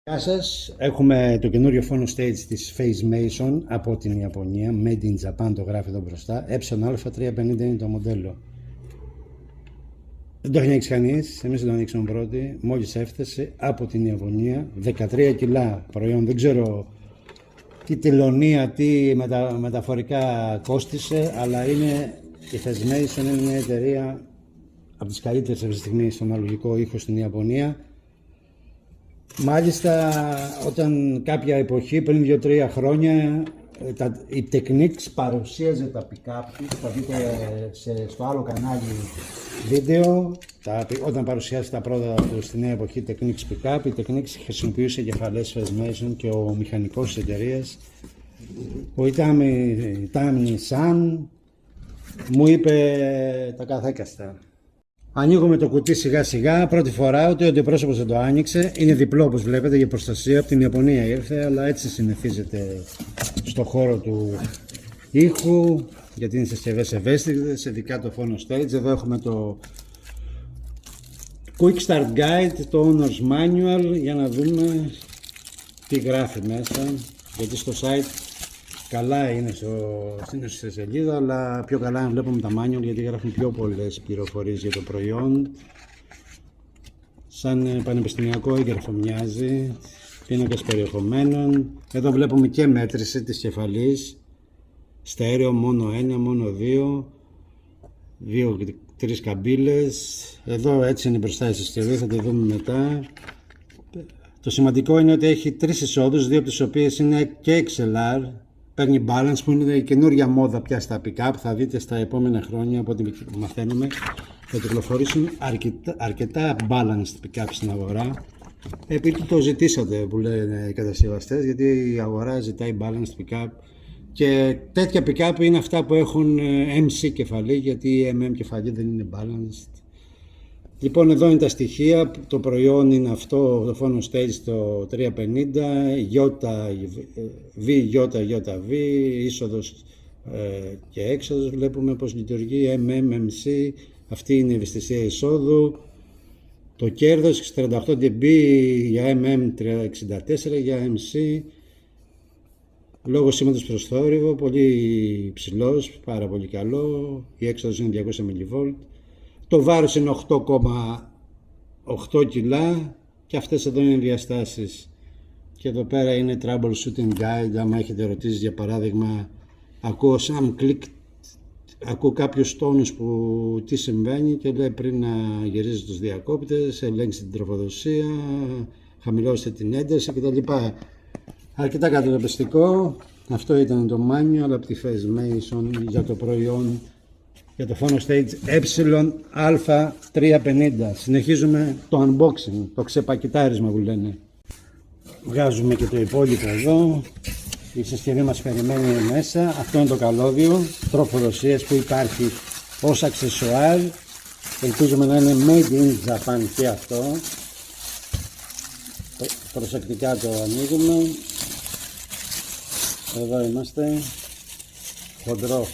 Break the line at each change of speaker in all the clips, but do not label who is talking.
Γεια σας, έχουμε το καινούριο phone stage της Phase Mason από την Ιαπωνία, Made in Japan το γράφει εδώ μπροστά, α350 είναι το μοντέλο. Δεν το έχει ανοίξει κανείς, εμείς το ανοίξαμε πρώτοι, μόλις έφτασε από την Ιαπωνία, 13 κιλά προϊόν, δεν ξέρω τι τελωνία, τι μεταφορικά κόστισε, αλλά είναι, η Phase Mason είναι μια εταιρεία από τις καλύτερες αυτή τη στιγμή στον αναλογικό ήχο στην Ιαπωνία. Μάλιστα, όταν κάποια εποχή, πριν 2-3 χρόνια, η Technics παρουσίαζε τα pick-up, θα δείτε στο άλλο κανάλι βίντεο, όταν παρουσιάσει τα πρώτα του στη νέα εποχή Technics pick-up, η Technics χρησιμοποιούσε κεφαλές Phase Mason και ο μηχανικός της εταιρείας, ο Itami San, μου είπε τα καθέκαστα. Ανοίγουμε το κουτί σιγά σιγά, πρώτη φορά, ούτε ο αντιπρόσωπος δεν το άνοιξε, είναι διπλό όπως βλέπετε για προστασία, από την Ιαπωνία ήρθε, αλλά έτσι συνηθίζεται στο χώρο του ήχου, γιατί είναι συσκευές ευαίσθητες, ειδικά το phone stage. Εδώ έχουμε το Quick Start Guide, το Owner's Manual, για να δούμε τι γράφει μέσα, γιατί στο site καλά είναι στην σελίδα, αλλά πιο καλά να βλέπουμε τα manual, γιατί γράφουν πιο πολλές πληροφορίες για το προϊόν. Σαν πανεπιστημιακό έγγραφο μοιάζει, πίνακας περιεχομένων. Εδώ βλέπουμε και μέτρηση της κεφαλής, στέρεο μόνο 1, μόνο 2, 2-3 καμπύλες. Εδώ έτσι είναι μπροστά η συσκευή, θα το δούμε μετά. Το σημαντικό είναι ότι έχει 3 εισόδους, 2 από τις οποίες είναι και XLR. Παίρνει balance, που είναι η καινούργια μόδα πια στα pick-up. Θα δείτε στα επόμενα χρόνια, από ό,τι μαθαίνουμε, θα κυκλοφορήσουν αρκετά balanced pick-up στην αγορά. Επειδή το ζητήσατε, που λένε οι κατασκευαστές, γιατί η αγορά ζητάει balanced pick-up. Και τέτοια pick-up είναι αυτά που έχουν MC κεφαλή, γιατί η MM κεφαλή δεν είναι balanced. Λοιπόν, εδώ είναι τα στοιχεία, το προϊόν είναι αυτό, το phone stage το 350, VJV, είσοδος και έξοδος, βλέπουμε πως λειτουργεί, MMC, αυτή είναι η ευαισθησία εισόδου, το κέρδος 38 dB για MM64 για MC, λόγω σήματος προς θόρυβο, πολύ ψηλός, πάρα πολύ καλό, η έξοδος είναι 200 mV. Το βάρος είναι 8,8 κιλά και αυτές εδώ είναι οι διαστάσεις. Και εδώ πέρα είναι troubleshooting guide, άμα έχετε ερωτήσεις, για παράδειγμα, ακούω some click, ακούω κάποιους τόνους που τι συμβαίνει και λέει πριν να γυρίζετε τους διακόπτες, ελέγξτε την τροφοδοσία, χαμηλώστε την ένταση κτλ. Αρκετά κατατοπιστικό. Αυτό ήταν το manual από τη Phase Mason για το προϊόν, για το phone stage α350. Συνεχίζουμε το unboxing, το ξεπακετάρισμα που λένε. Βγάζουμε και το υπόλοιπο εδώ. Η συσκευή μας περιμένει μέσα. Αυτό είναι το καλώδιο τροφοδοσίας που υπάρχει ως αξεσουάρ. Ελπίζουμε να είναι made in Japan και αυτό. Προσεκτικά το ανοίγουμε. Εδώ είμαστε. Χοντρό.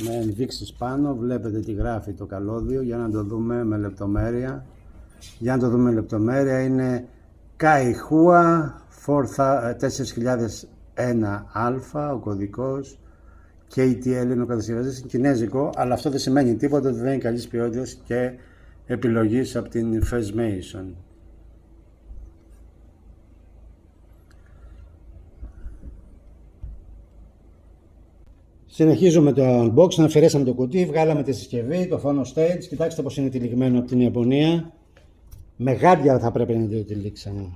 Με ενδείξεις πάνω, βλέπετε τι γράφει το καλώδιο, για να το δούμε με λεπτομέρεια. Είναι Kaihua 4001α ο κωδικός, KTL είναι ο κατασκευαστής, είναι κινέζικο, αλλά αυτό δεν σημαίνει τίποτα, ότι δεν είναι καλής ποιότητας και επιλογής από την Phase Mason. Συνεχίζουμε το unboxing, αφαιρέσαμε το κουτί, βγάλαμε τη συσκευή, το phone stage, κοιτάξτε πως είναι τυλιγμένο από την Ιαπωνία. Με γάντια θα πρέπει να το τυλίξαμε.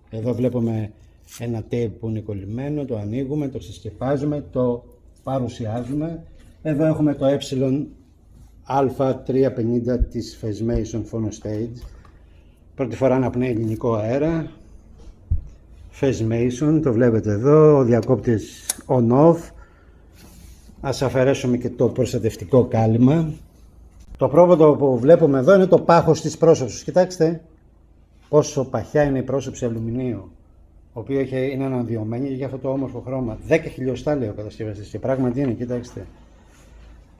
Εδώ βλέπουμε ένα tape που είναι κολλημένο, το ανοίγουμε, το ξεσκεπάζουμε, το παρουσιάζουμε. Εδώ έχουμε το α350 της Phase Mason phone stage. Πρώτη φορά αναπνέει ελληνικό αέρα. Phase Mason, το βλέπετε εδώ, ο διακόπτης on-off. Ας αφαιρέσουμε και το προστατευτικό κάλυμα. Το πρόβατο που βλέπουμε εδώ είναι το πάχος της πρόσωψης. Κοιτάξτε πόσο παχιά είναι η πρόσωψη αλουμινίου, ο οποίο είναι αναδυωμένη και για αυτό το όμορφο χρώμα. 10 χιλιοστά λέει ο κατασκευαστής και πράγματι είναι, κοιτάξτε.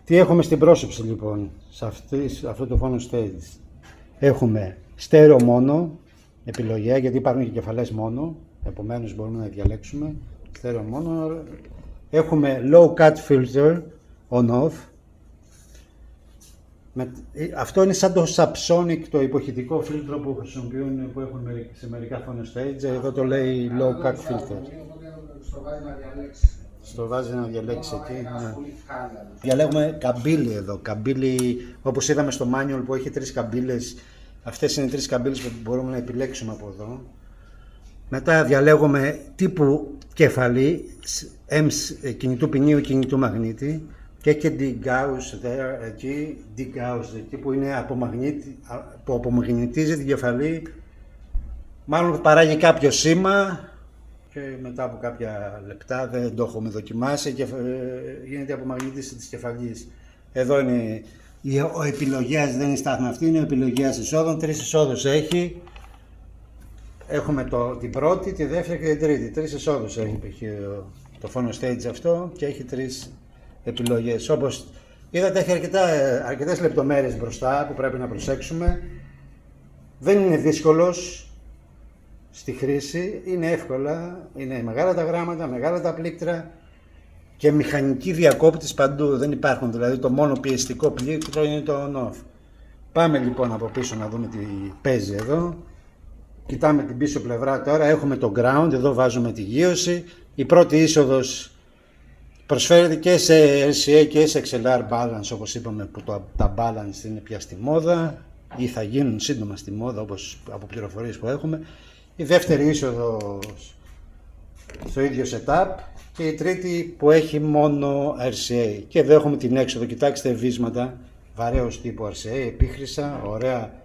Τι έχουμε στην πρόσωψη λοιπόν, σε αυτό το phone stage. Έχουμε στέρεο μόνο, επιλογή, γιατί υπάρχουν και κεφαλές μόνο, επομένως μπορούμε να διαλέξουμε στέρεο μόνο. Έχουμε low cut filter on-off. Αυτό είναι σαν το Subsonic, το υποχητικό φίλτρο που χρησιμοποιούν, που έχουν σε μερικά phone stage. Εδώ το λέει low cut filter. Στο βάζει να διαλέξει εκεί. Ναι. Διαλέγουμε καμπύλη εδώ. Καμπύλη, όπως είδαμε στο manual που έχει 3 καμπύλες. Αυτές είναι 3 καμπύλες που μπορούμε να επιλέξουμε από εδώ. Μετά διαλέγουμε τύπου κεφαλή, κινητού ποινίου ή κινητού μαγνήτη. Και έχει και D-Gauss εκεί, που είναι που απομαγνητίζει την κεφαλή. Μάλλον παράγει κάποιο σήμα και μετά από κάποια λεπτά, δεν το έχουμε δοκιμάσει, και γίνεται απομαγνήτηση της κεφαλής. Εδώ είναι ο επιλογέας, δεν είναι στάθμα αυτή, είναι ο επιλογέας εισόδων. 3 εισόδους έχει. Έχουμε την πρώτη, τη δεύτερη και την τρίτη. 3 εισόδους έχει το phone stage αυτό και έχει 3 επιλογές. Όπως είδατε, έχει αρκετές λεπτομέρειες μπροστά που πρέπει να προσέξουμε. Δεν είναι δύσκολος στη χρήση, είναι εύκολα, είναι μεγάλα τα γράμματα, μεγάλα τα πλήκτρα και μηχανική διακόπτης παντού. Δεν υπάρχουν, δηλαδή το μόνο πιεστικό πλήκτρο είναι το on-off. Πάμε λοιπόν από πίσω να δούμε τι παίζει εδώ. Κοιτάμε την πίσω πλευρά τώρα, έχουμε το ground, εδώ βάζουμε τη γείωση. Η πρώτη είσοδος προσφέρεται και σε RCA και σε XLR balance, όπως είπαμε, που τα balance είναι πια στη μόδα ή θα γίνουν σύντομα στη μόδα, όπως από πληροφορίες που έχουμε. Η δεύτερη είσοδος στο ίδιο setup και η τρίτη που έχει μόνο RCA. Και εδώ έχουμε την έξοδο, κοιτάξτε, βίσματα βαρέως τύπου RCA, επίχρησα, ωραία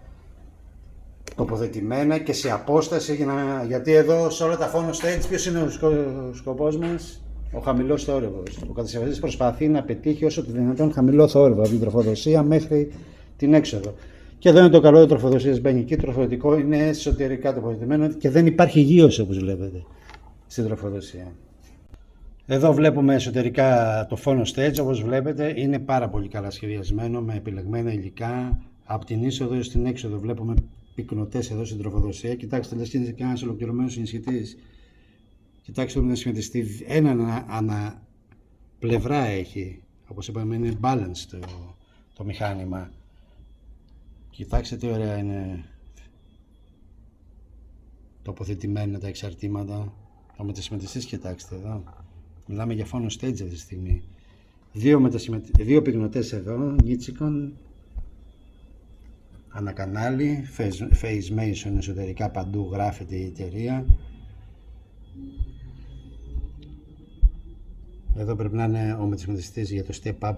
τοποθετημένα και σε απόσταση, γιατί εδώ σε όλα τα phone stage ποιος είναι ο σκοπός μας? Ο χαμηλός θόρυβος. Ο κατασκευαστής προσπαθεί να πετύχει όσο το δυνατόν χαμηλό θόρυβο από την τροφοδοσία μέχρι την έξοδο. Και εδώ είναι το καλό, η τροφοδοσία μπαίνει εκεί, το τροφοδοτικό είναι εσωτερικά τοποθετημένο και δεν υπάρχει γείωση, όπως βλέπετε στην τροφοδοσία. Εδώ βλέπουμε εσωτερικά το phone stage, όπως βλέπετε είναι πάρα πολύ καλά σχεδιασμένο με επιλεγμένα υλικά. Από την είσοδο στην έξοδο βλέπουμε πυκνοτές εδώ στην τροφοδοσία. Κοιτάξτε, λες και είναι ένας ολοκληρωμένος συνισχυτής. Κοιτάξτε να σχηματιστεί, ένα ανα πλευρά έχει, όπως είπαμε, είναι balanced το μηχάνημα. Κοιτάξτε τι ωραία είναι τοποθετημένα τα εξαρτήματα. Ο μετασχηματιστής, κοιτάξτε εδώ. Μιλάμε για phone stage αυτή τη στιγμή. Δύο πυκνοτές εδώ, Nichicon, ανακανάλι, Phase Mason εσωτερικά παντού γράφεται η εταιρεία. Εδώ πρέπει να είναι ο μετασχηματιστής για το step up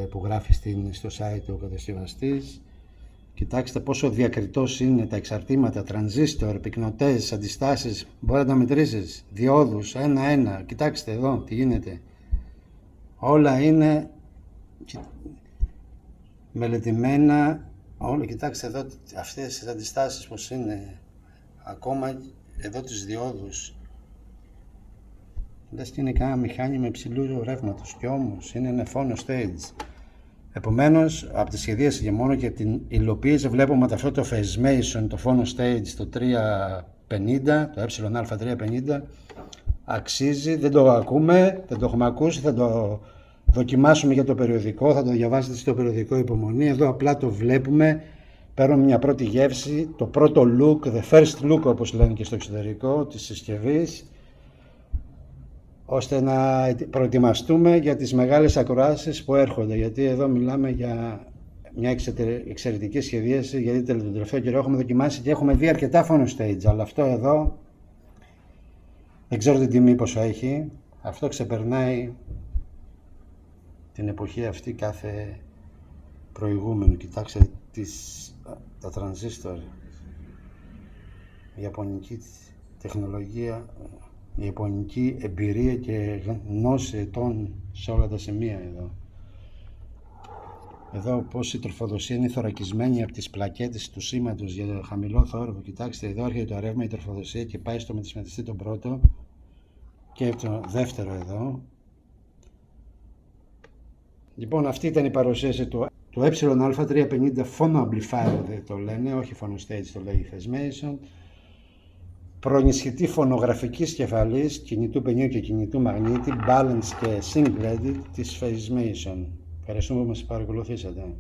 που γράφει στο site του κατασκευαστής. Κοιτάξτε πόσο διακριτός είναι τα εξαρτήματα, τρανζίστορ, πυκνοτές, αντιστάσεις, μπορεί να τα μετρήσεις, διόδους, ένα-ένα. Κοιτάξτε εδώ τι γίνεται. Όλα είναι μελετημένα, όλα. Κοιτάξτε εδώ αυτές τις αντιστάσεις πως είναι, ακόμα εδώ τις διόδους. Λες και είναι κανένα μηχάνημα υψηλού ρεύματος και όμως είναι ένα phone stage. Επομένως, από τη σχεδίαση και μόνο και την υλοποίηση βλέπουμε ότι αυτό το Phase Mason, το phone stage, το 350, το EA350, αξίζει, δεν το ακούμε, δεν το έχουμε ακούσει, θα το δοκιμάσουμε για το περιοδικό, θα το διαβάσετε στο περιοδικό υπομονή. Εδώ απλά το βλέπουμε, παίρνουμε μια πρώτη γεύση, το πρώτο look, the first look όπως λένε και στο εξωτερικό της συσκευής, ώστε να προετοιμαστούμε για τις μεγάλες ακροάσεις που έρχονται, γιατί εδώ μιλάμε για μια εξαιρετική σχεδίαση, γιατί τον τελευταίο καιρό έχουμε δοκιμάσει και έχουμε δει αρκετά phone stage, αλλά αυτό εδώ δεν ξέρω την τιμή πόσο έχει, αυτό ξεπερνάει την εποχή αυτή κάθε προηγούμενο. Κοιτάξτε τα τρανζίστορ, η ιαπωνική τεχνολογία, η ιαπωνική εμπειρία και γνώση ετών σε όλα τα σημεία εδώ. Εδώ πως η τροφοδοσία είναι θωρακισμένη από τις πλακέτες του σήματος για χαμηλό θόρυβο. Κοιτάξτε, εδώ έρχεται το ρεύμα, η τροφοδοσία και πάει στο μετασχηματιστή τον πρώτο και το δεύτερο εδώ. Λοιπόν, αυτή ήταν η παρουσίαση του EA350 Phono Amplifier, δεν το λένε, όχι Phono Stage, το λέει Phase Mason. προενισχυτή φωνογραφικής κεφαλής, κινητού πενιού και κινητού μαγνήτη, balance και sync-threaded της Phasmation. Ευχαριστούμε που μας παρακολουθήσατε.